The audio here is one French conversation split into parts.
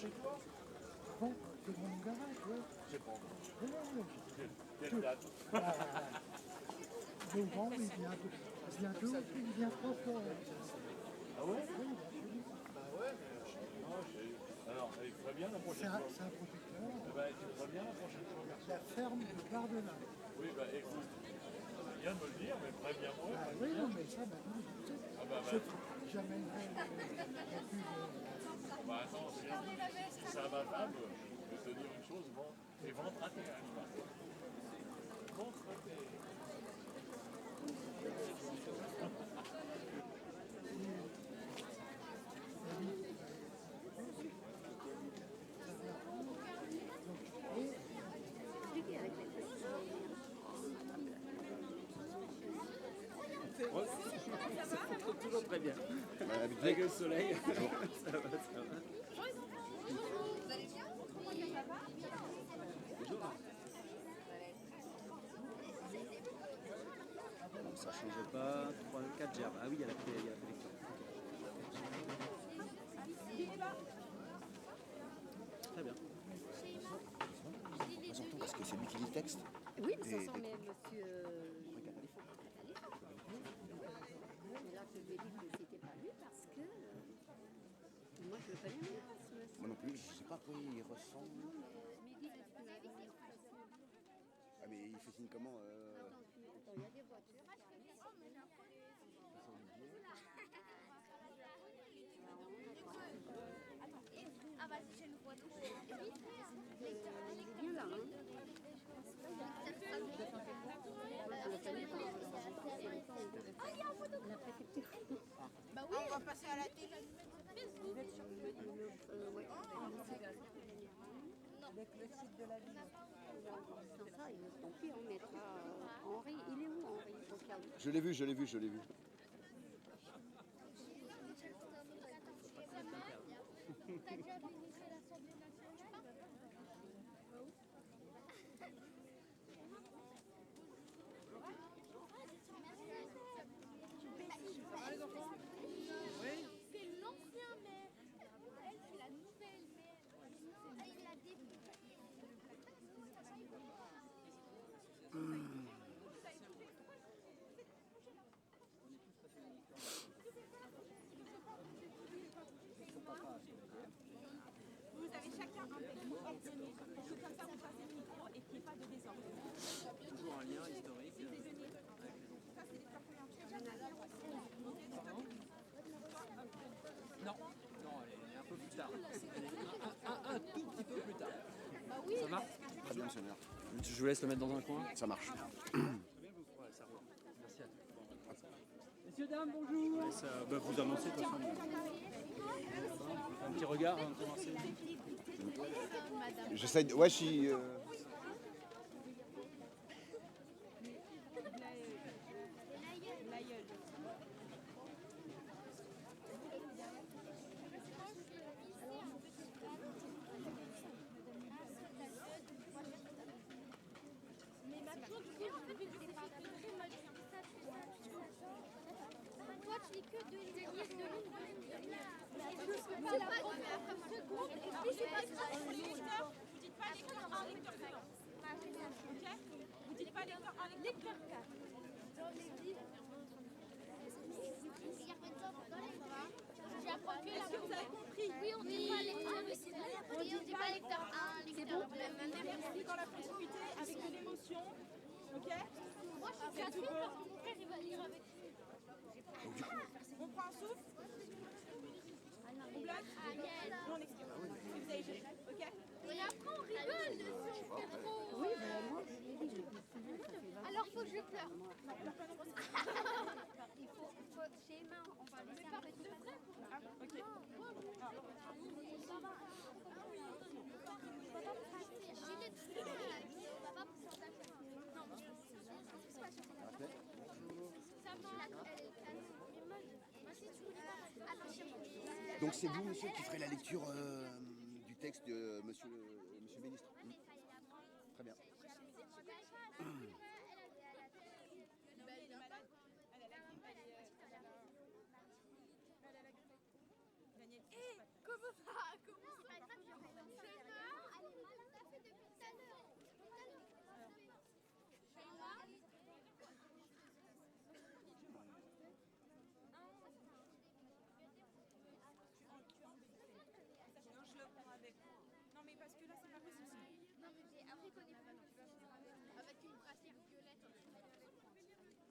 chez toi? Bon, c'est mon garage, ouais. Je sais pas encore. Ouais, Quelle date? novembre, il vient deux, il vient trois fois. Ah ouais? Oui, il vient chez lui. Bah ouais, mais alors, il ferait bien la prochaine fois. C'est un protecteur. Eh ben, tu ferais bien la prochaine fois, merci. La ferme de Bardelin. Oui, bah écoute, c'est bien de me le dire, mais préviens-moi. Ah oui, non, mais ça, maintenant, je sais. Ah bah, J'amènerai la pub. bah attends, si c'est à ma table, je vais te dire une chose, bon, et ventre à terre, je pense. Ventre à terre. Toujours très bien. Avec le soleil. Ça va, ça va. Vous allez bien? Bonjour. Donc ça change pas. 3, 4 gerbes. Ah oui, il y a la collection. Très bien. Surtout parce que c'est lui qui lit le texte. Oui, mais ça sent, mais monsieur. Mais là, je lui ai dit que c'était pas lui parce que. Moi, je le connais même pas, ce monsieur. Moi non plus, je sais pas à quoi il ressemble. Mais il dit que tu Ah mais il fait signe comment Attends, il y a des voitures. Ah vas-y, je le vois tout. Il est bien là, hein. Je le connais pas. La préfecture. Bah oui, on va passer à la télé. Ouais. Avec le site de la ville. Sans ça, tant pis, on mettra Henri. Il est où, Henri, au cas où? Je l'ai vu, je l'ai vu, je l'ai vu. T'as déjà visité l'Assemblée nationale? C'est l'ancien maire. Elle, c'est la nouvelle maire. Il a des... Vous avez chacun un texte ordonné pour que comme ça vous passez le micro et qu'il n'y ait pas de désordre. Toujours un lien historique. Ça, c'est les trois premières. Non, elle est un peu plus tard. Elle est un tout petit peu plus tard. Ça marche? Très bien, monsieur le maire. Je vous laisse le mettre dans un coin. Ça marche. Ouais, ça roule. Merci à tous. Messieurs, dames, bonjour. Vous annoncez de toute façon. Un petit regard avant de commencer. J'essaie de... Ouais, je suis... Mais maintenant, du coup, je vais du très mal. Toi, tu dis que de l'une, de l'une. C'est pas la première seconde, et puis c'est pas ça. Vous dites pas lecteur 1, lecteur 2. Ok? Vous dites pas lecteur 1, lecteur 4. J'en ai dit. J'ai appris Est-ce que vous avez compris? Oui, on dit pas lecteur 1. Oui, on dit pas lecteur 1. C'est bon? Merci dans la continuité avec de l'émotion. Ok? Moi, je suis cassée parce que mon frère, il va lire avec. On prend un souffle. On bloque. On explique. Et vous allez gérer. Ok? Et après, on rigole dessus, on fait trop. Oui, ben moi, je l'ai dit, je me souviens, ça fait 20 ans. Alors, faut que je pleure. Non, pleure pas non plus. Il faut, chez Emma, on va laisser un peu de vrai. Ah, ok. Gilet de fille, papa, pour s'engager. Non, ça marche, elle est calme. Mais moi, si tu voulais pas, attention. Donc c'est vous, monsieur, qui ferez la lecture du texte de monsieur le ministre. Très bien. Comment ça? Comment ça? Avec une brassière violette. Faut pas que je revienne.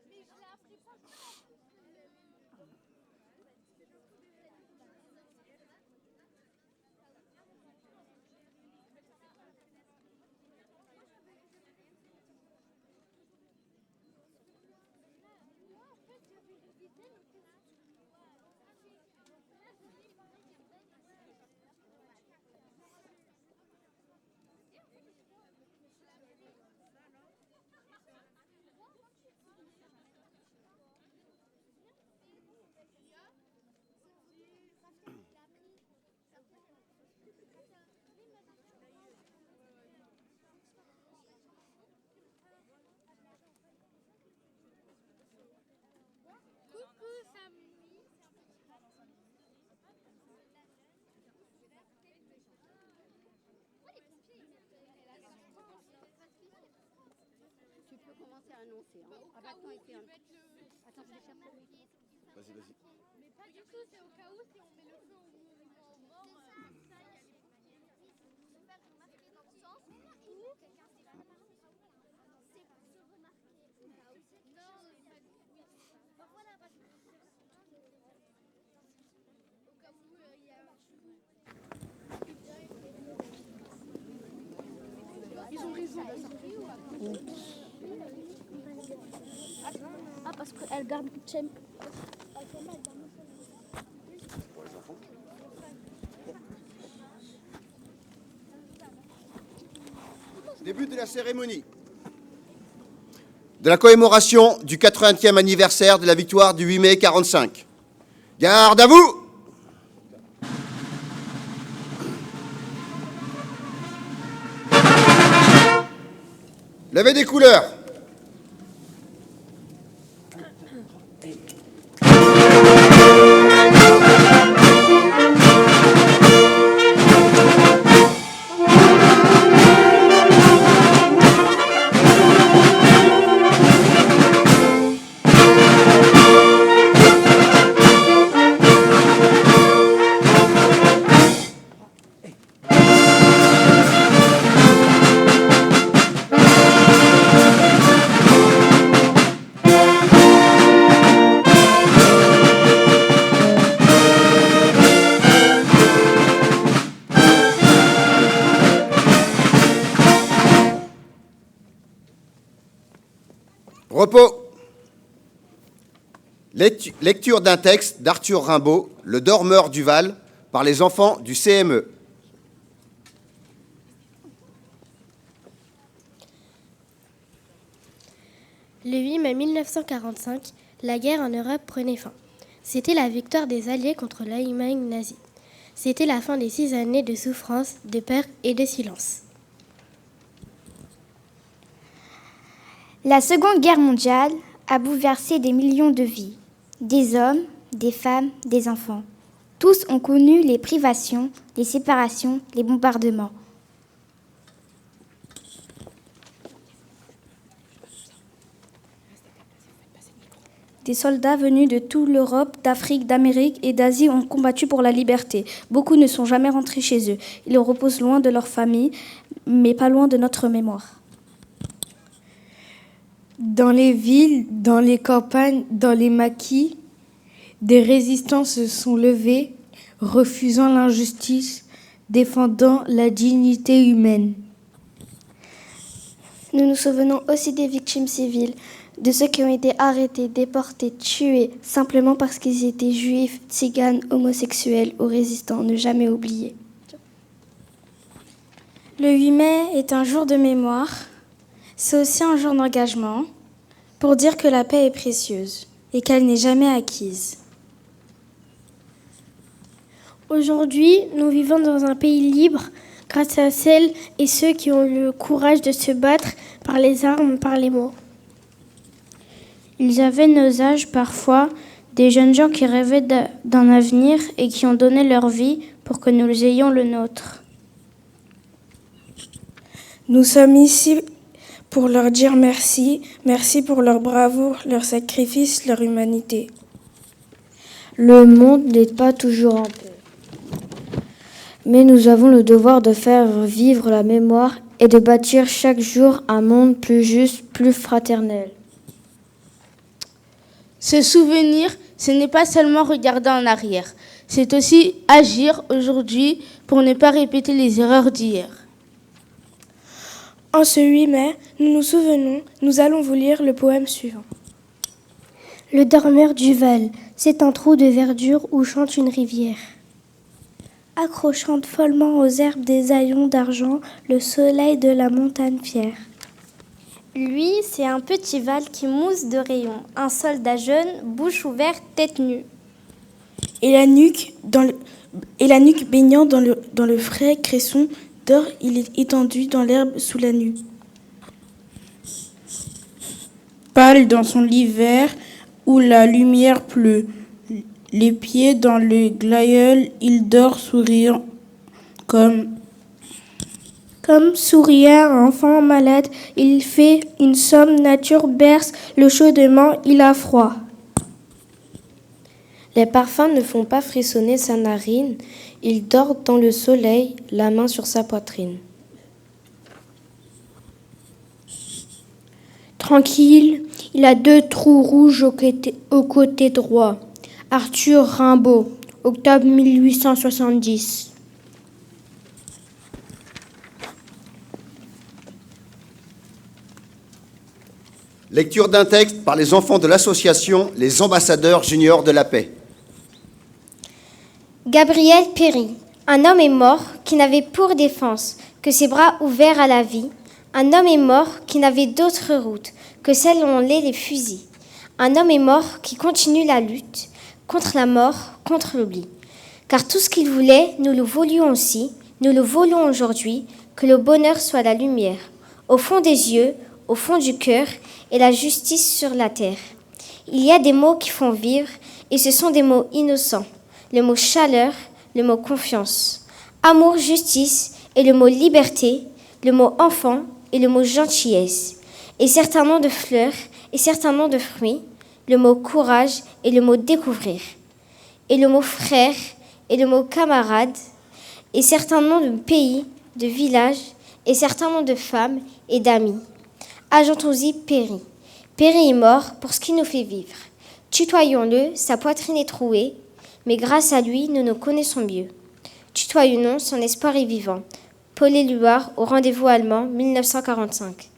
Mais je l'ai appris pas. Coucou famille. Tu peux commencer à annoncer. Hein. Ah bah attends, Ils mettent le... attends, je vais chercher le micro. Vas-y, vas-y. Mais pas du tout, c'est au cas où si on met le feu au monument aux morts. Ça, il y a les... Se faire remarquer dans le sens où quelqu'un s'est pas c'est pour se remarquer. Non, pas du tout. Bah voilà, parce que Au cas où il y a... Ils ont raison. Ah, parce qu'elle garde Chen. Pour les enfants. Début de la cérémonie de la commémoration du 80e anniversaire de la victoire du 8 mai 1945. Garde à vous! Levez des couleurs. Repos. Lecture d'un texte d'Arthur Rimbaud, Le Dormeur du Val, par les enfants du CME. Le 8 mai 1945, la guerre en Europe prenait fin. C'était la victoire des Alliés contre l'Allemagne nazie. C'était la fin des 6 années de souffrance, de peur et de silence. La Seconde Guerre mondiale a bouleversé des millions de vies, des hommes, des femmes, des enfants. Tous ont connu les privations, les séparations, les bombardements. Des soldats venus de toute l'Europe, d'Afrique, d'Amérique et d'Asie ont combattu pour la liberté. Beaucoup ne sont jamais rentrés chez eux. Ils reposent loin de leur famille, mais pas loin de notre mémoire. Dans les villes, dans les campagnes, dans les maquis, des résistants se sont levés, refusant l'injustice, défendant la dignité humaine. Nous nous souvenons aussi des victimes civiles, de ceux qui ont été arrêtés, déportés, tués, simplement parce qu'ils étaient juifs, tziganes, homosexuels ou résistants, ne jamais oublier. Le 8 mai est un jour de mémoire, c'est aussi un jour d'engagement pour dire que la paix est précieuse et qu'elle n'est jamais acquise. Aujourd'hui, nous vivons dans un pays libre grâce à celles et ceux qui ont eu le courage de se battre par les armes, par les mots. Ils avaient nos âges parfois, des jeunes gens qui rêvaient d'un avenir et qui ont donné leur vie pour que nous ayons le nôtre. Nous sommes ici pour leur dire merci, merci pour leur bravoure, leur sacrifice, leur humanité. Le monde n'est pas toujours en paix. Mais nous avons le devoir de faire vivre la mémoire et de bâtir chaque jour un monde plus juste, plus fraternel. Se souvenir, ce n'est pas seulement regarder en arrière, c'est aussi agir aujourd'hui pour ne pas répéter les erreurs d'hier. En ce 8 mai, nous nous souvenons, nous allons vous lire le poème suivant. Le dormeur du Val, c'est un trou de verdure où chante une rivière. Accrochant follement aux herbes des haillons d'argent le soleil de la montagne fière. Lui, c'est un petit Val qui mousse de rayons, un soldat jeune, bouche ouverte, tête nue. Et la nuque baignant dans le frais cresson d'or, il est étendu dans l'herbe sous la nue. Pâle dans son lit vert où la lumière pleut, les pieds dans le glaïeul, il dort souriant comme souriant un enfant malade. Il fait une somme, nature berce le chaudement, il a froid. Les parfums ne font pas frissonner sa narine, il dort dans le soleil, la main sur sa poitrine. Tranquille, il a 2 trous rouges au côté droit. Arthur Rimbaud, octobre 1870. Lecture d'un texte par les enfants de l'association Les Ambassadeurs Juniors de la Paix. Gabriel périt. Un homme est mort qui n'avait pour défense que ses bras ouverts à la vie. Un homme est mort qui n'avait d'autre route que celle où on lait les fusils. Un homme est mort qui continue la lutte contre la mort, contre l'oubli. Car tout ce qu'il voulait, nous le voulions aussi, nous le voulons aujourd'hui, que le bonheur soit la lumière, au fond des yeux, au fond du cœur, et la justice sur la terre. Il y a des mots qui font vivre, et ce sont des mots innocents. Le mot chaleur, le mot confiance. Amour, justice, et le mot liberté, le mot enfant, et le mot gentillesse. Et certains noms de fleurs, et certains noms de fruits, le mot courage et le mot découvrir, et le mot frère et le mot camarade, et certains noms de pays, de villages, et certains noms de femmes et d'amis. Ajoutons-y Péri. Péri est mort pour ce qui nous fait vivre. Tutoyons-le, sa poitrine est trouée, mais grâce à lui, nous nous connaissons mieux. Tutoyons-nous, son espoir est vivant. Paul Éluard au rendez-vous allemand, 1945.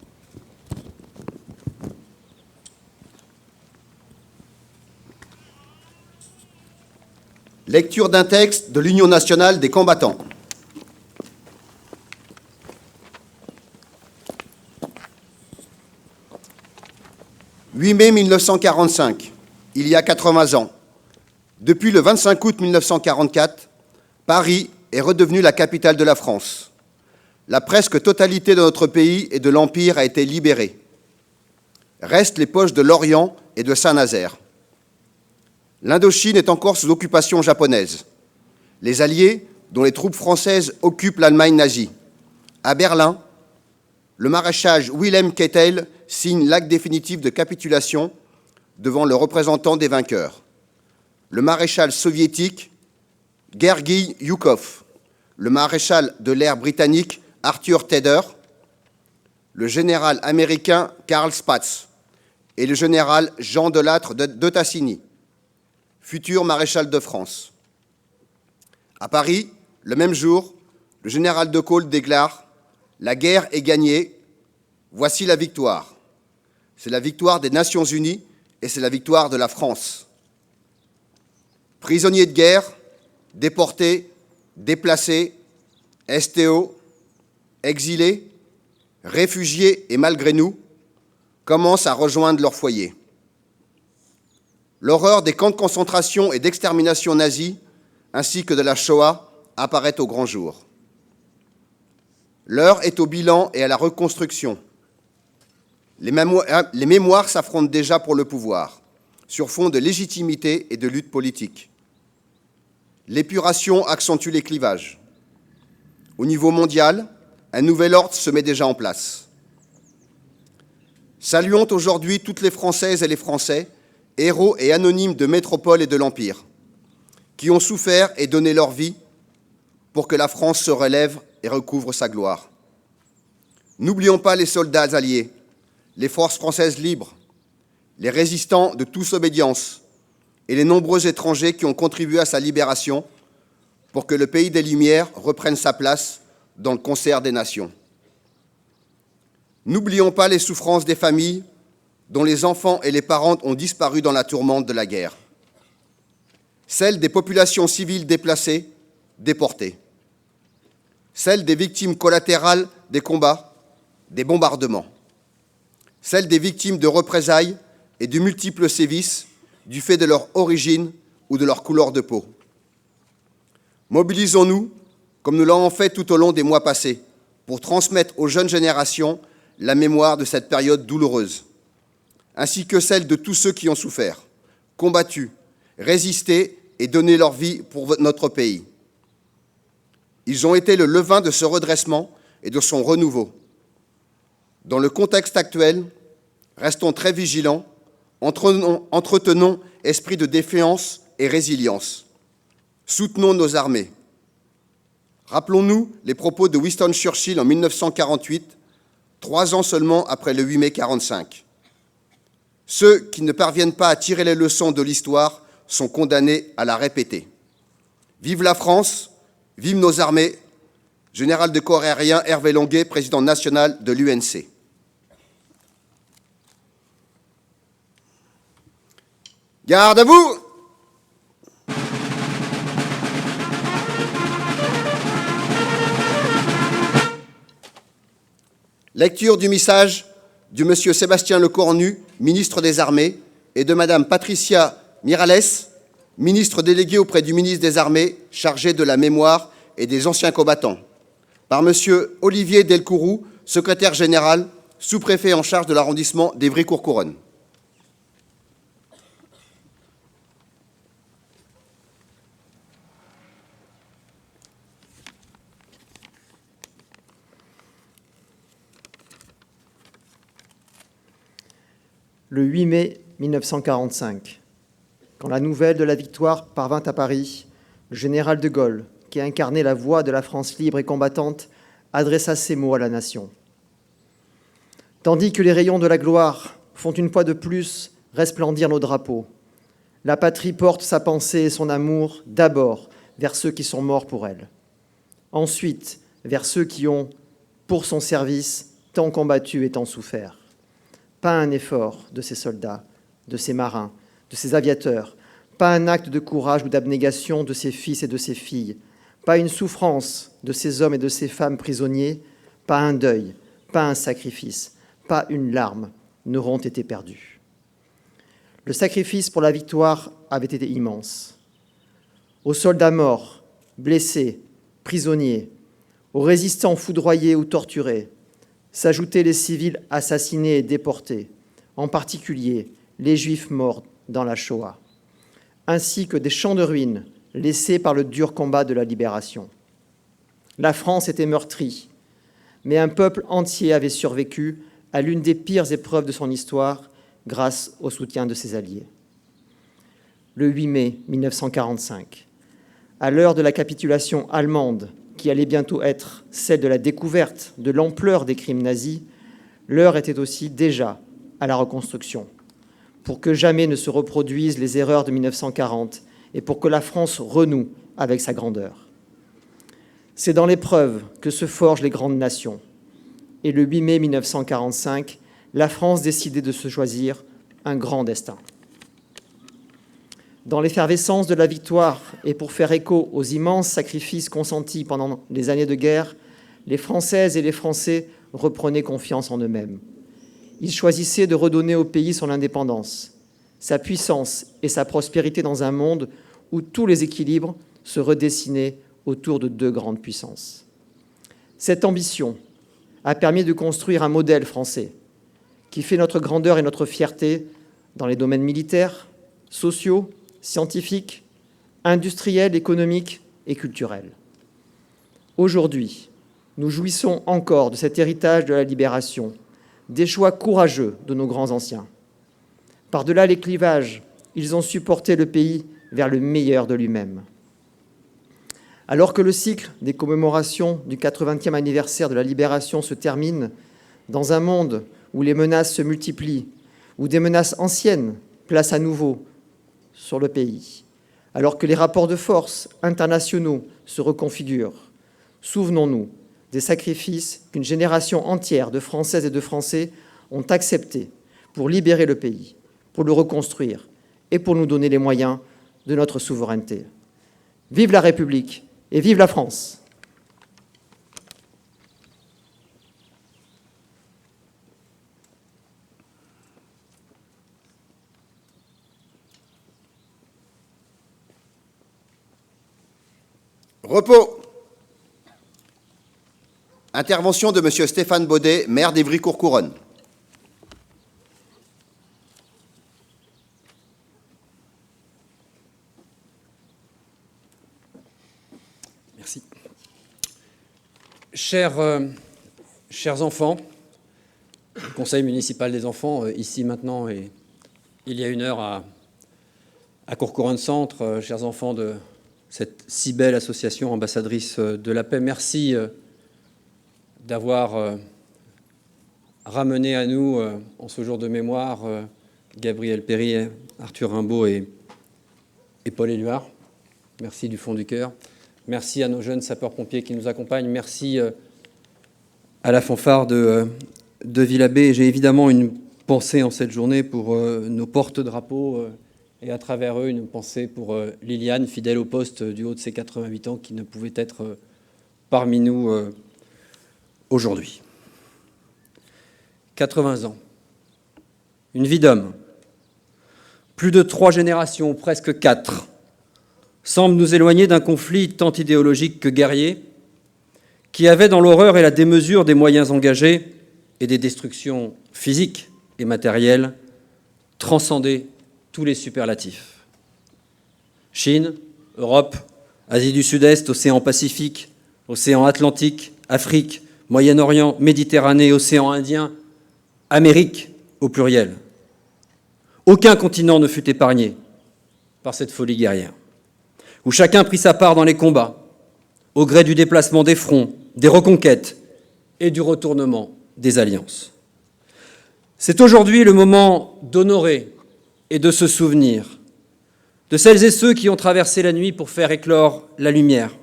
Lecture d'un texte de l'Union nationale des combattants. « 8 mai 1945, il y a 80 ans. Depuis le 25 août 1944, Paris est redevenu la capitale de la France. La presque totalité de notre pays et de l'Empire a été libérée. Restent les poches de Lorient et de Saint-Nazaire. L'Indochine est encore sous occupation japonaise. Les Alliés, dont les troupes françaises occupent l'Allemagne nazie. À Berlin, le maréchal Wilhelm Keitel signe l'acte définitif de capitulation devant le représentant des vainqueurs. Le maréchal soviétique Gergij Yukov, le maréchal de l'air britannique Arthur Tedder, le général américain Karl Spaatz et le général Jean Delattre de Tassigny, futur maréchal de France. À Paris, le même jour, le général de Gaulle déclare « La guerre est gagnée, voici la victoire. C'est la victoire des Nations Unies et c'est la victoire de la France. » Prisonniers de guerre, déportés, déplacés, STO, exilés, réfugiés et malgré nous, commencent à rejoindre leur foyer. L'horreur des camps de concentration et d'extermination nazis, ainsi que de la Shoah, apparaît au grand jour. L'heure est au bilan et à la reconstruction. Les mémoires s'affrontent déjà pour le pouvoir, sur fond de légitimité et de lutte politique. L'épuration accentue les clivages. Au niveau mondial, un nouvel ordre se met déjà en place. Saluons aujourd'hui toutes les Françaises et les Français, héros et anonymes de métropole et de l'Empire, qui ont souffert et donné leur vie pour que la France se relève et recouvre sa gloire. N'oublions pas les soldats alliés, les forces françaises libres, les résistants de tous obédience et les nombreux étrangers qui ont contribué à sa libération pour que le pays des Lumières reprenne sa place dans le concert des nations. N'oublions pas les souffrances des familles dont les enfants et les parents ont disparu dans la tourmente de la guerre, celles des populations civiles déplacées, déportées, celles des victimes collatérales des combats, des bombardements, celles des victimes de représailles et de multiples sévices du fait de leur origine ou de leur couleur de peau. Mobilisons-nous, comme nous l'avons fait tout au long des mois passés, pour transmettre aux jeunes générations la mémoire de cette période douloureuse, ainsi que celle de tous ceux qui ont souffert, combattu, résisté et donné leur vie pour notre pays. Ils ont été le levain de ce redressement et de son renouveau. Dans le contexte actuel, restons très vigilants, entretenons esprit de défiance et résilience. Soutenons nos armées. Rappelons-nous les propos de Winston Churchill en 1948, 3 ans seulement après le 8 mai 1945. Ceux qui ne parviennent pas à tirer les leçons de l'histoire sont condamnés à la répéter. Vive la France, vive nos armées. Général de corps aérien Hervé Longuet, président national de l'UNC. Garde à vous! Lecture du message de M. Sébastien Lecornu, ministre des Armées, et de Mme Patricia Miralles, ministre déléguée auprès du ministre des Armées, chargée de la mémoire et des anciens combattants, par M. Olivier Delcourroux, secrétaire général, sous-préfet en charge de l'arrondissement d'Évry-Courcouronnes. Le 8 mai 1945, quand la nouvelle de la victoire parvint à Paris, le général de Gaulle, qui incarnait la voix de la France libre et combattante, adressa ces mots à la nation. Tandis que les rayons de la gloire font une fois de plus resplendir nos drapeaux, la patrie porte sa pensée et son amour d'abord vers ceux qui sont morts pour elle, ensuite vers ceux qui ont, pour son service, tant combattu et tant souffert. Pas un effort de ces soldats, de ces marins, de ces aviateurs, pas un acte de courage ou d'abnégation de ces fils et de ces filles, pas une souffrance de ces hommes et de ces femmes prisonniers, pas un deuil, pas un sacrifice, pas une larme n'auront été perdus. Le sacrifice pour la victoire avait été immense. Aux soldats morts, blessés, prisonniers, aux résistants foudroyés ou torturés, s'ajoutaient les civils assassinés et déportés, en particulier les Juifs morts dans la Shoah, ainsi que des champs de ruines laissés par le dur combat de la libération. La France était meurtrie, mais un peuple entier avait survécu à l'une des pires épreuves de son histoire grâce au soutien de ses alliés. Le 8 mai 1945, à l'heure de la capitulation allemande, qui allait bientôt être celle de la découverte de l'ampleur des crimes nazis, l'heure était aussi déjà à la reconstruction, pour que jamais ne se reproduisent les erreurs de 1940 et pour que la France renoue avec sa grandeur. C'est dans l'épreuve que se forgent les grandes nations. Et le 8 mai 1945, la France décidait de se choisir un grand destin. Dans l'effervescence de la victoire et pour faire écho aux immenses sacrifices consentis pendant les années de guerre, les Françaises et les Français reprenaient confiance en eux-mêmes. Ils choisissaient de redonner au pays son indépendance, sa puissance et sa prospérité dans un monde où tous les équilibres se redessinaient autour de 2 grandes puissances. Cette ambition a permis de construire un modèle français qui fait notre grandeur et notre fierté dans les domaines militaires, sociaux, scientifiques, industriels, économiques et culturels. Aujourd'hui, nous jouissons encore de cet héritage de la libération, des choix courageux de nos grands anciens. Par-delà les clivages, ils ont su porter le pays vers le meilleur de lui-même. Alors que le cycle des commémorations du 80e anniversaire de la libération se termine, dans un monde où les menaces se multiplient, où des menaces anciennes placent à nouveau sur le pays, alors que les rapports de force internationaux se reconfigurent, souvenons-nous des sacrifices qu'une génération entière de Françaises et de Français ont acceptés pour libérer le pays, pour le reconstruire et pour nous donner les moyens de notre souveraineté. Vive la République et vive la France! Repos. Intervention de M. Stéphane Baudet, maire d'Évry-Courcouronnes. Merci. Chers enfants, le Conseil municipal des enfants, ici maintenant et il y a une heure à Courcouronnes Centre, chers enfants de cette si belle association ambassadrice de la paix, merci d'avoir ramené à nous, en ce jour de mémoire, Gabriel Péry, Arthur Rimbaud et Paul Éluard. Merci du fond du cœur. Merci à nos jeunes sapeurs-pompiers qui nous accompagnent. Merci à la fanfare de Villabé. J'ai évidemment une pensée en cette journée pour nos porte-drapeaux et à travers eux, une pensée pour Liliane, fidèle au poste du haut de ses 88 ans, qui ne pouvait être parmi nous aujourd'hui. 80 ans. Une vie d'homme. Plus de 3 générations, presque 4, semble nous éloigner d'un conflit tant idéologique que guerrier, qui avait dans l'horreur et la démesure des moyens engagés et des destructions physiques et matérielles transcendé tous les superlatifs. Chine, Europe, Asie du Sud-Est, océan Pacifique, océan Atlantique, Afrique, Moyen-Orient, Méditerranée, océan Indien, Amérique au pluriel. Aucun continent ne fut épargné par cette folie guerrière, où chacun prit sa part dans les combats, au gré du déplacement des fronts, des reconquêtes et du retournement des alliances. C'est aujourd'hui le moment d'honorer et de se souvenir de celles et ceux qui ont traversé la nuit pour faire éclore la lumière,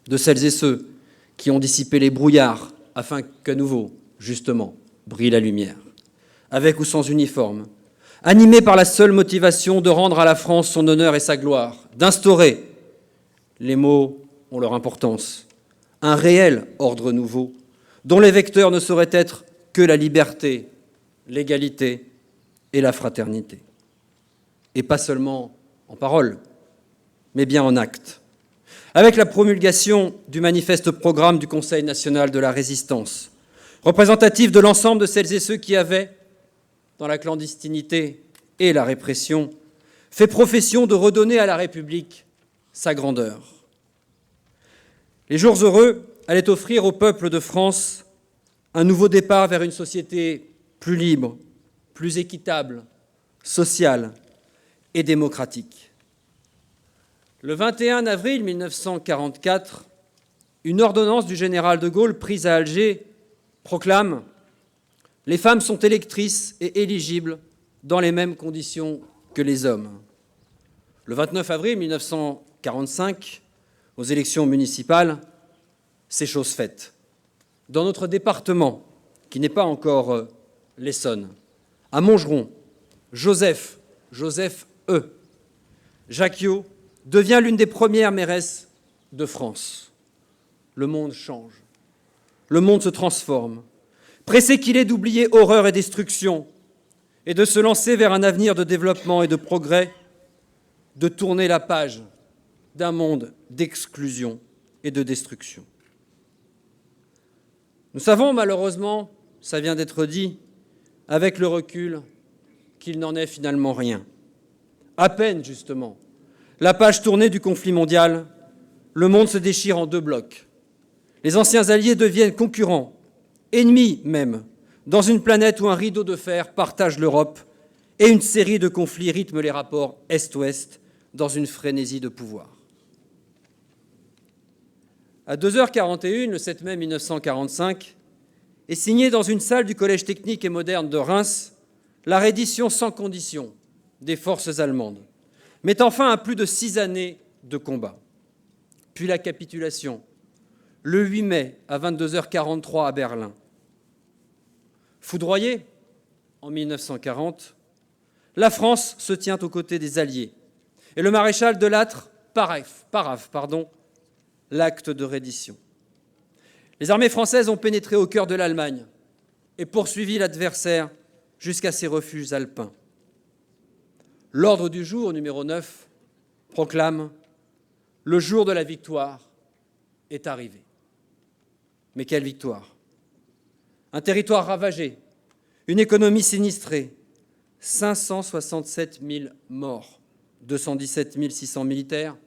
de celles et ceux qui ont dissipé les brouillards afin qu'à nouveau, justement, brille la lumière, avec ou sans uniforme, animés par la seule motivation de rendre à la France son honneur et sa gloire, d'instaurer, les mots ont leur importance, un réel ordre nouveau, dont les vecteurs ne sauraient être que la liberté, l'égalité et la fraternité. Et pas seulement en parole, mais bien en acte. Avec la promulgation du manifeste programme du Conseil national de la résistance, représentatif de l'ensemble de celles et ceux qui avaient, dans la clandestinité et la répression, fait profession de redonner à la République sa grandeur. Les jours heureux allaient offrir au peuple de France un nouveau départ vers une société plus libre, plus équitable, sociale et démocratique. Le 21 avril 1944, une ordonnance du général de Gaulle prise à Alger proclame « Les femmes sont électrices et éligibles dans les mêmes conditions que les hommes ». Le 29 avril 1945, aux élections municipales, c'est chose faite. Dans notre département, qui n'est pas encore l'Essonne, à Montgeron, Joseph E. Jacquiot devient l'une des premières mairesses de France. Le monde change. Le monde se transforme. Pressé qu'il est d'oublier horreur et destruction et de se lancer vers un avenir de développement et de progrès, de tourner la page d'un monde d'exclusion et de destruction. Nous savons malheureusement, ça vient d'être dit, avec le recul, qu'il n'en est finalement rien. À peine, justement, la page tournée du conflit mondial, le monde se déchire en 2 blocs. Les anciens alliés deviennent concurrents, ennemis même, dans une planète où un rideau de fer partage l'Europe et une série de conflits rythment les rapports Est-Ouest dans une frénésie de pouvoir. À 2h41, le 7 mai 1945, est signée dans une salle du Collège technique et moderne de Reims la reddition sans condition des forces allemandes, mettant fin à plus de 6 années de combat. Puis la capitulation, le 8 mai à 22h43 à Berlin. Foudroyée en 1940, la France se tient aux côtés des Alliés et le maréchal de Lattre paraphe l'acte de reddition. Les armées françaises ont pénétré au cœur de l'Allemagne et poursuivi l'adversaire jusqu'à ses refuges alpins. L'ordre du jour, numéro 9, proclame « Le jour de la victoire est arrivé ». Mais quelle victoire! Un territoire ravagé, une économie sinistrée, 567 000 morts, 217 600 militaires,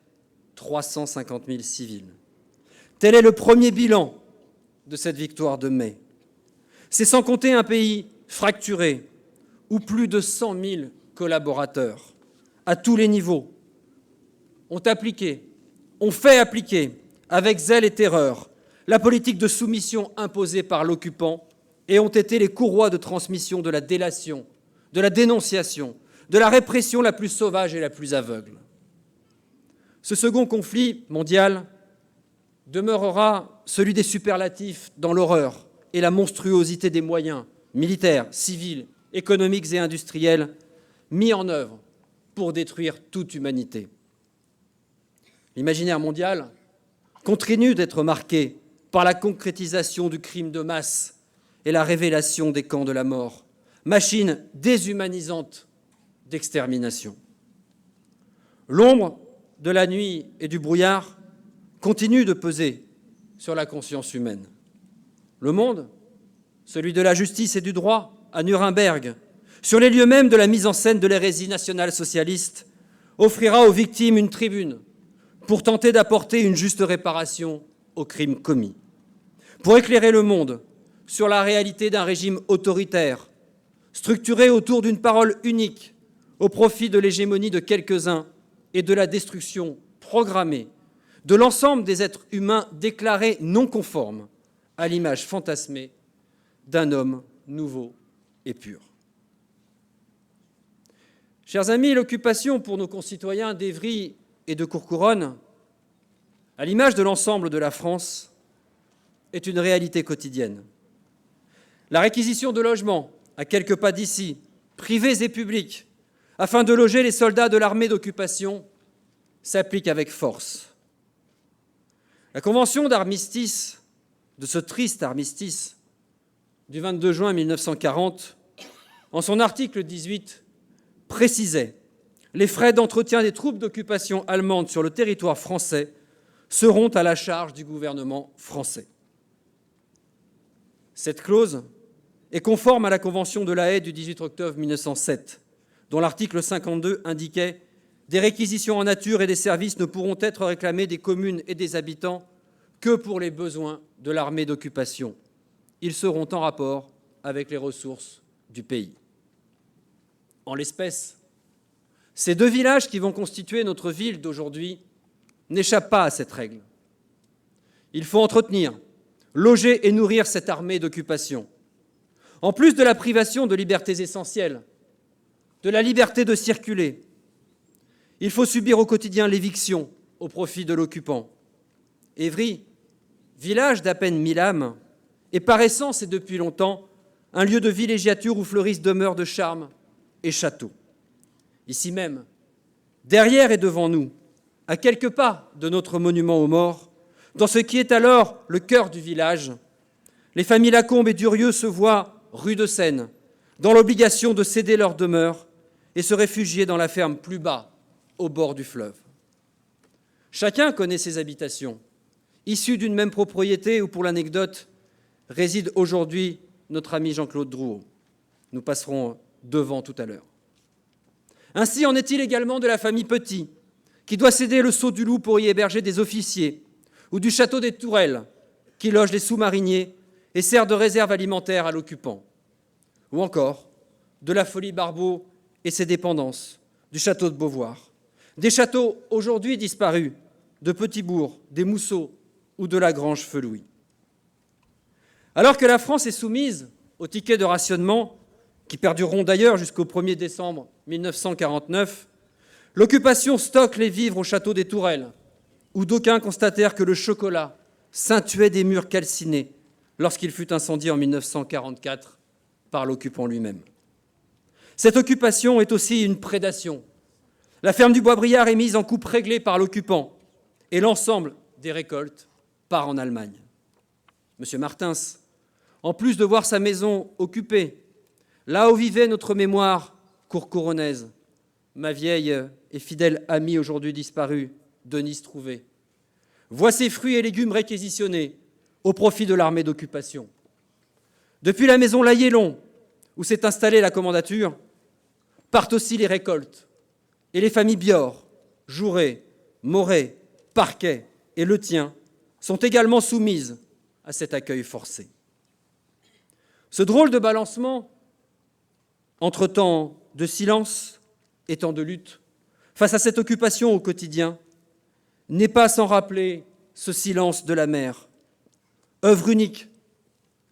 350 000 civils. Tel est le premier bilan de cette victoire de mai. C'est sans compter un pays fracturé, où plus de 100 000 collaborateurs, à tous les niveaux, ont fait appliquer, avec zèle et terreur, la politique de soumission imposée par l'occupant et ont été les courroies de transmission de la délation, de la dénonciation, de la répression la plus sauvage et la plus aveugle. Ce second conflit mondial demeurera celui des superlatifs dans l'horreur et la monstruosité des moyens militaires, civils, économiques et industriels mis en œuvre pour détruire toute humanité. L'imaginaire mondial continue d'être marqué par la concrétisation du crime de masse et la révélation des camps de la mort, machine déshumanisante d'extermination. L'ombre de la nuit et du brouillard continue de peser sur la conscience humaine. Le monde, celui de la justice et du droit, à Nuremberg, sur les lieux mêmes de la mise en scène de l'hérésie nationale-socialiste, offrira aux victimes une tribune pour tenter d'apporter une juste réparation aux crimes commis, pour éclairer le monde sur la réalité d'un régime autoritaire, structuré autour d'une parole unique, au profit de l'hégémonie de quelques-uns et de la destruction programmée de l'ensemble des êtres humains déclarés non conformes à l'image fantasmée d'un homme nouveau et pur. Chers amis, l'occupation pour nos concitoyens d'Évry et de Courcouronnes, à l'image de l'ensemble de la France, est une réalité quotidienne. La réquisition de logements à quelques pas d'ici, privés et publics, afin de loger les soldats de l'armée d'occupation, s'applique avec force. La convention d'armistice, de ce triste armistice, du 22 juin 1940, en son article 18, précisait « Les frais d'entretien des troupes d'occupation allemandes sur le territoire français seront à la charge du gouvernement français ». Cette clause est conforme à la Convention de La Haye du 18 octobre 1907, dont l'article 52 indiquait « Des réquisitions en nature et des services ne pourront être réclamées des communes et des habitants que pour les besoins de l'armée d'occupation. Ils seront en rapport avec les ressources du pays. » En l'espèce, ces deux villages qui vont constituer notre ville d'aujourd'hui n'échappent pas à cette règle. Il faut entretenir, loger et nourrir cette armée d'occupation. En plus de la privation de libertés essentielles, de la liberté de circuler, il faut subir au quotidien l'éviction au profit de l'occupant. Évry, village d'à peine 1000 âmes, est par essence et depuis longtemps un lieu de villégiature où fleurissent demeures de charme et châteaux. Ici même, derrière et devant nous, à quelques pas de notre monument aux morts, dans ce qui est alors le cœur du village, les familles Lacombe et Durieux se voient rue de Seine, dans l'obligation de céder leur demeure et se réfugier dans la ferme plus bas, au bord du fleuve. Chacun connaît ses habitations, issues d'une même propriété où, pour l'anecdote, réside aujourd'hui notre ami Jean-Claude Drouot. Nous passerons devant tout à l'heure. Ainsi en est-il également de la famille Petit, qui doit céder le Saut du Loup pour y héberger des officiers, ou du château des Tourelles, qui loge les sous-mariniers et sert de réserve alimentaire à l'occupant. Ou encore de la Folie Barbeau et ses dépendances, du château de Beauvoir. Des châteaux aujourd'hui disparus, de Petit-Bourg, des Mousseaux ou de la Grange-Felouis. Alors que la France est soumise aux tickets de rationnement, qui perdureront d'ailleurs jusqu'au 1er décembre 1949, l'occupation stocke les vivres au château des Tourelles, où d'aucuns constatèrent que le chocolat scintillait des murs calcinés lorsqu'il fut incendié en 1944 par l'occupant lui-même. Cette occupation est aussi une prédation. La ferme du Bois-Briard est mise en coupe réglée par l'occupant et l'ensemble des récoltes part en Allemagne. Monsieur Martins, en plus de voir sa maison occupée, là où vivait notre mémoire courcouronnaise, ma vieille et fidèle amie aujourd'hui disparue, Denise Trouvé, voit ses fruits et légumes réquisitionnés au profit de l'armée d'occupation. Depuis la maison Laillélon, où s'est installée la commandature, partent aussi les récoltes, et les familles Bior, Jouret, Moret, Parquet et Le Tien sont également soumises à cet accueil forcé. Ce drôle de balancement, entre temps de silence et temps de lutte, face à cette occupation au quotidien, n'est pas sans rappeler ce silence de la mer, œuvre unique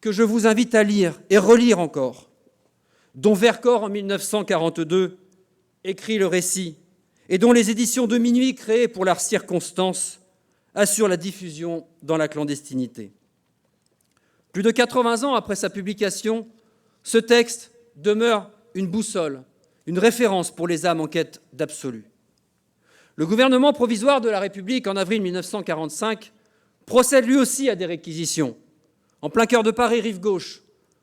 que je vous invite à lire et relire encore, dont Vercors, en 1942, écrit le récit et dont les éditions de Minuit, créées pour la circonstance, assurent la diffusion dans la clandestinité. Plus de 80 ans après sa publication, ce texte demeure une boussole, une référence pour les âmes en quête d'absolu. Le gouvernement provisoire de la République, en avril 1945, procède lui aussi à des réquisitions. En plein cœur de Paris, rive gauche,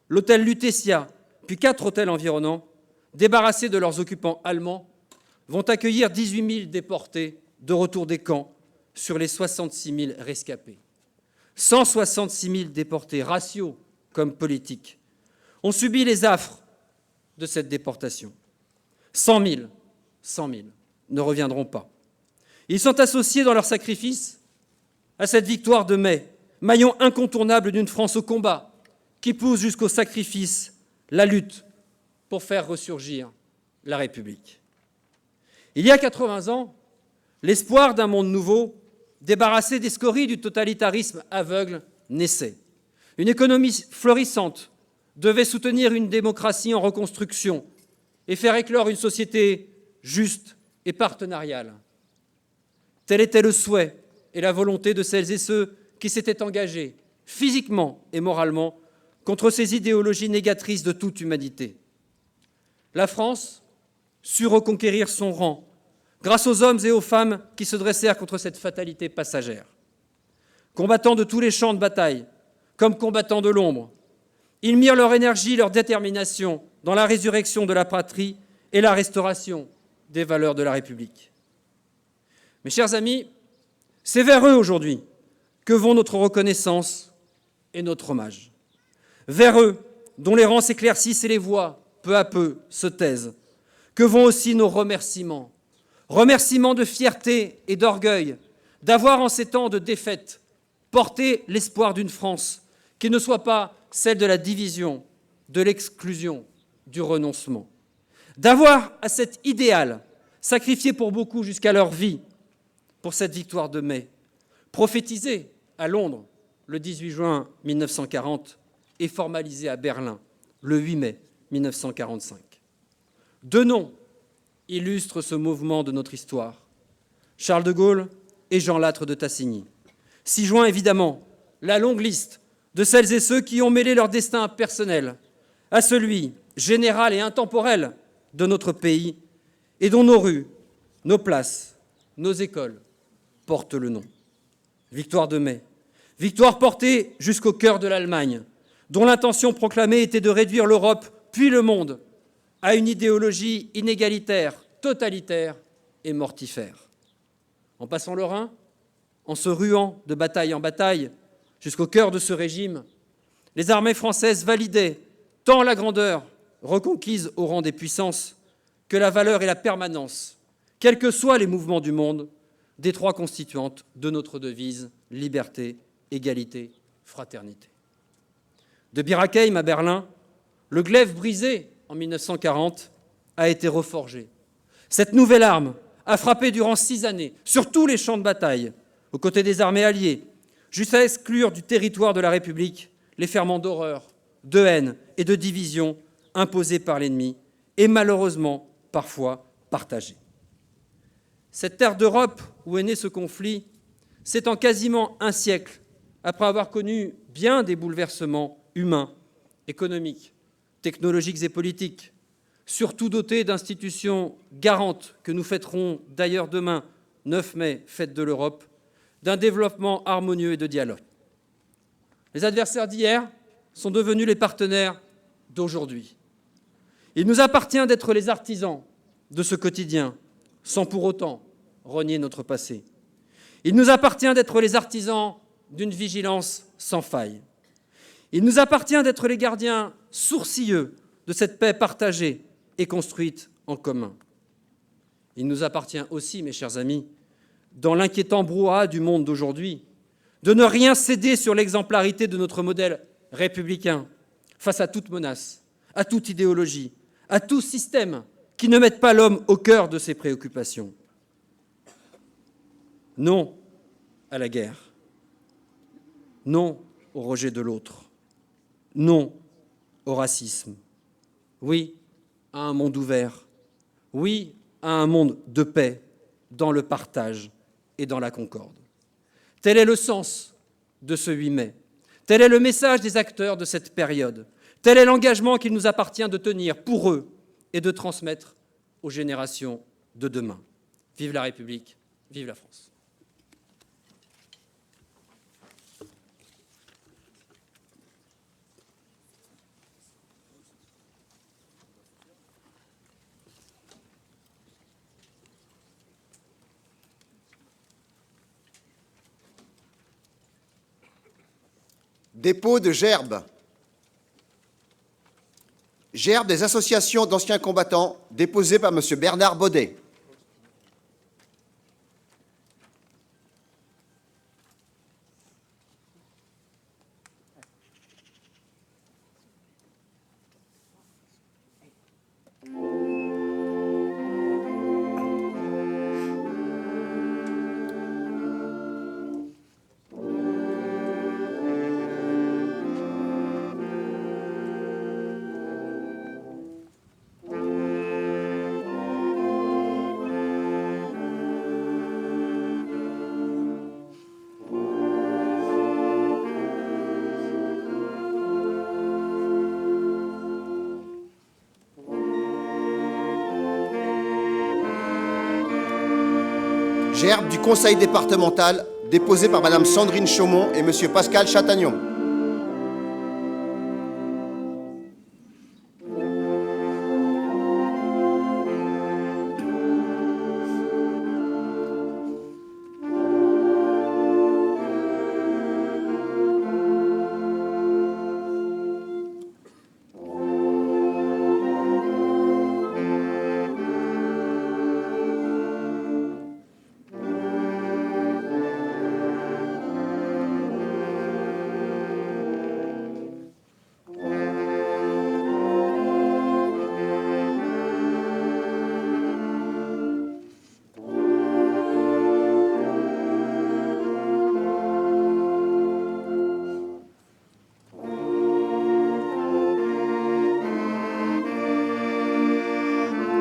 l'hôtel Lutetia, puis 4 hôtels environnants, débarrassés de leurs occupants allemands, vont accueillir 18 000 déportés de retour des camps sur les 66 000 rescapés. 166 000 déportés, raciaux comme politiques, ont subi les affres de cette déportation. 100 000 ne reviendront pas. Ils sont associés dans leur sacrifice à cette victoire de mai, maillon incontournable d'une France au combat, qui pousse jusqu'au sacrifice la lutte pour faire ressurgir la République. Il y a 80 ans, l'espoir d'un monde nouveau, débarrassé des scories du totalitarisme aveugle, naissait. Une économie florissante devait soutenir une démocratie en reconstruction et faire éclore une société juste et partenariale. Tel était le souhait et la volonté de celles et ceux qui s'étaient engagés, physiquement et moralement, contre ces idéologies négatrices de toute humanité. La France sut reconquérir son rang grâce aux hommes et aux femmes qui se dressèrent contre cette fatalité passagère. Combattants de tous les champs de bataille, comme combattants de l'ombre, ils mirent leur énergie, leur détermination dans la résurrection de la patrie et la restauration des valeurs de la République. Mes chers amis, c'est vers eux aujourd'hui que vont notre reconnaissance et notre hommage. Vers eux, dont les rangs s'éclaircissent et les voix, peu à peu, se taisent, que vont aussi nos remerciements. Remerciements de fierté et d'orgueil, d'avoir en ces temps de défaite porté l'espoir d'une France qui ne soit pas celle de la division, de l'exclusion, du renoncement. D'avoir à cet idéal sacrifié pour beaucoup jusqu'à leur vie pour cette victoire de mai, prophétisée à Londres le 18 juin 1940 et formalisée à Berlin le 8 mai 1945. Deux noms illustrent ce mouvement de notre histoire, Charles de Gaulle et Jean Lattre de Tassigny. S'y joint évidemment la longue liste de celles et ceux qui ont mêlé leur destin personnel à celui général et intemporel de notre pays et dont nos rues, nos places, nos écoles portent le nom. Victoire de mai, victoire portée jusqu'au cœur de l'Allemagne, dont l'intention proclamée était de réduire l'Europe puis le monde à une idéologie inégalitaire, totalitaire et mortifère. En passant le Rhin, en se ruant de bataille en bataille jusqu'au cœur de ce régime, les armées françaises validaient tant la grandeur reconquise au rang des puissances que la valeur et la permanence, quels que soient les mouvements du monde, des trois constituantes de notre devise liberté, égalité, fraternité. De Bir Hakeim à Berlin, le glaive brisé en 1940 a été reforgé. Cette nouvelle arme a frappé durant 6 années sur tous les champs de bataille, aux côtés des armées alliées, jusqu'à exclure du territoire de la République les ferments d'horreur, de haine et de division imposés par l'ennemi et malheureusement parfois partagés. Cette terre d'Europe où est né ce conflit, c'est en quasiment un siècle, après avoir connu bien des bouleversements humains, économiques, technologiques et politiques, surtout dotés d'institutions garantes que nous fêterons d'ailleurs demain, 9 mai, fête de l'Europe, d'un développement harmonieux et de dialogue. Les adversaires d'hier sont devenus les partenaires d'aujourd'hui. Il nous appartient d'être les artisans de ce quotidien, sans pour autant renier notre passé. Il nous appartient d'être les artisans d'une vigilance sans faille. Il nous appartient d'être les gardiens sourcilleux de cette paix partagée et construite en commun. Il nous appartient aussi, mes chers amis, dans l'inquiétant brouhaha du monde d'aujourd'hui, de ne rien céder sur l'exemplarité de notre modèle républicain face à toute menace, à toute idéologie, à tout système qui ne mette pas l'homme au cœur de ses préoccupations. Non à la guerre. Non au rejet de l'autre. Non au racisme. Oui à un monde ouvert. Oui à un monde de paix, dans le partage et dans la concorde. Tel est le sens de ce 8 mai. Tel est le message des acteurs de cette période. Tel est l'engagement qu'il nous appartient de tenir pour eux et de transmettre aux générations de demain. Vive la République, vive la France. Dépôt de gerbes. Gerbes des associations d'anciens combattants, déposé par M. Bernard Baudet. Gerbe du Conseil départemental, déposé par Mme Sandrine Chaumont et M. Pascal Chatagnon.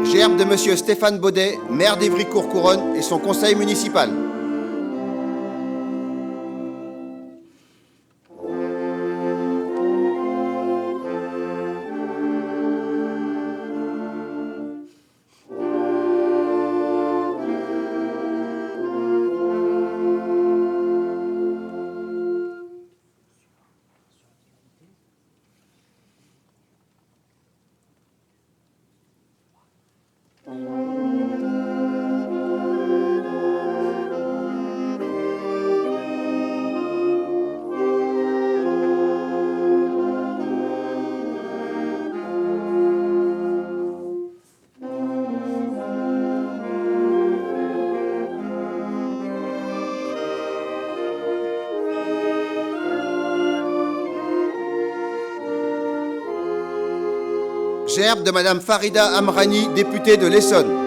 Gerbe de M. Stéphane Baudet, maire d'Évry-Courcouronnes et son conseil municipal. Gerbe de Madame Farida Amrani, députée de l'Essonne.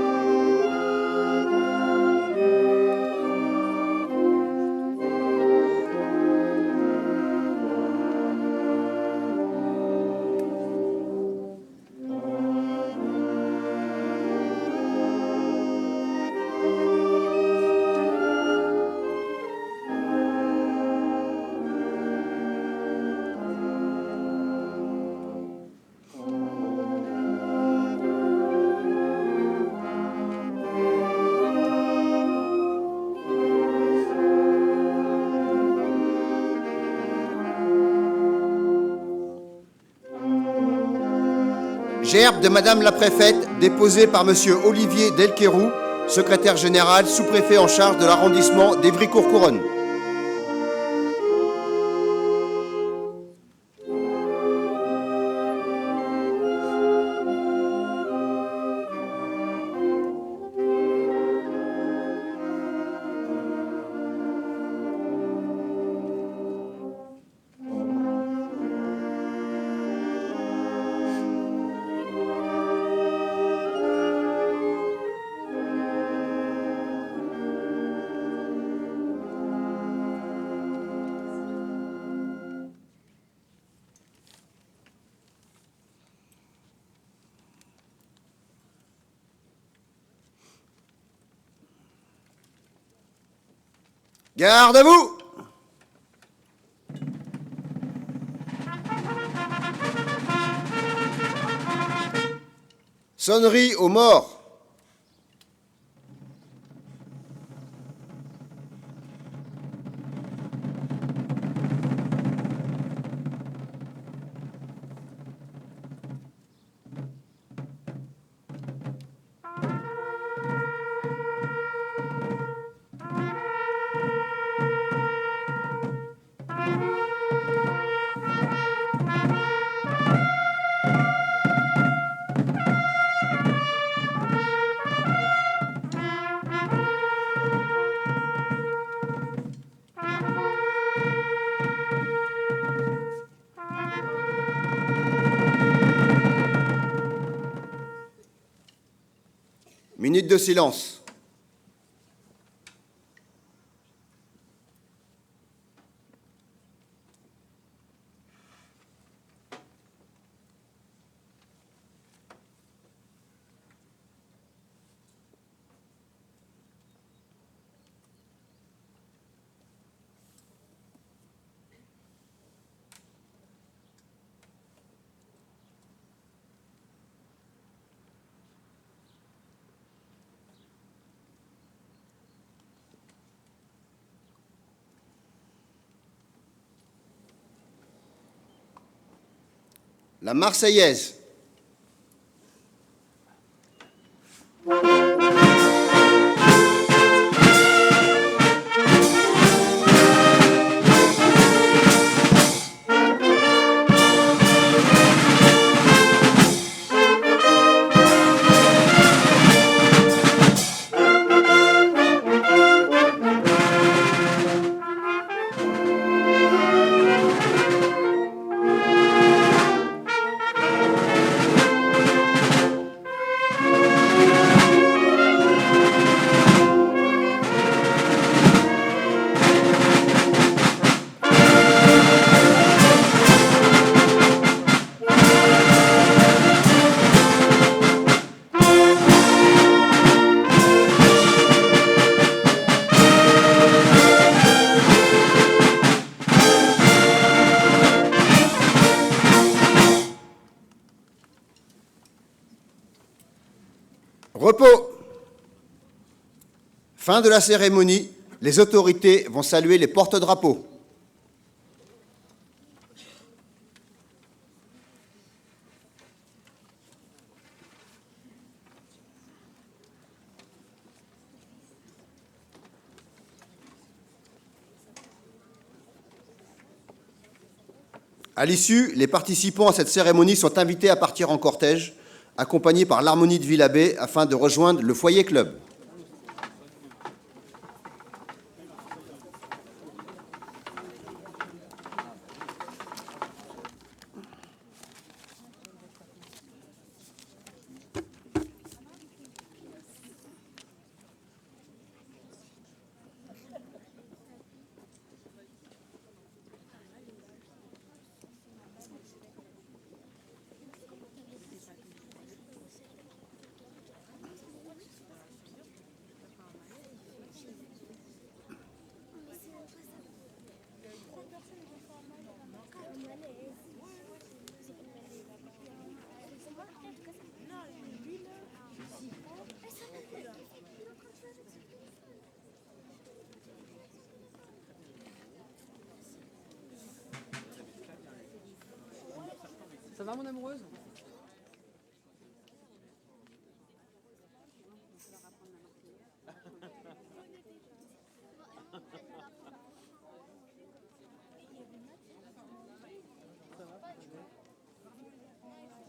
Gerbe de Madame la Préfète, déposée par Monsieur Olivier Delquerou, secrétaire général, sous-préfet en charge de l'arrondissement d'Évry-Courcouronnes. Garde à vous! Sonnerie aux morts. Minute de silence. La Marseillaise. Repos. Fin de la cérémonie. Les autorités vont saluer les porte-drapeaux. À l'issue, les participants à cette cérémonie sont invités à partir en cortège, accompagnés par l'harmonie de Villabé, afin de rejoindre le foyer club. va mon amoureuse?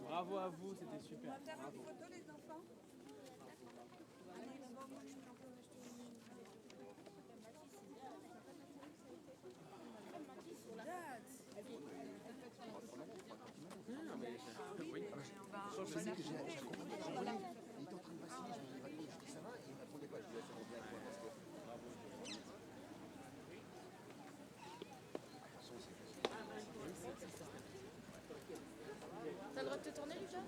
Bravo à vous, c'était super. On va faire Bravo. une photo, les enfants. T'as le droit de te tourner, Lucas?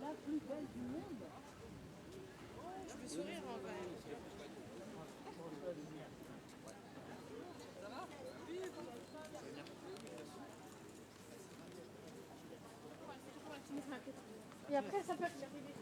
La plus belle du monde. Je veux sourire quand même. Ça va? Et après, ça peut arriver.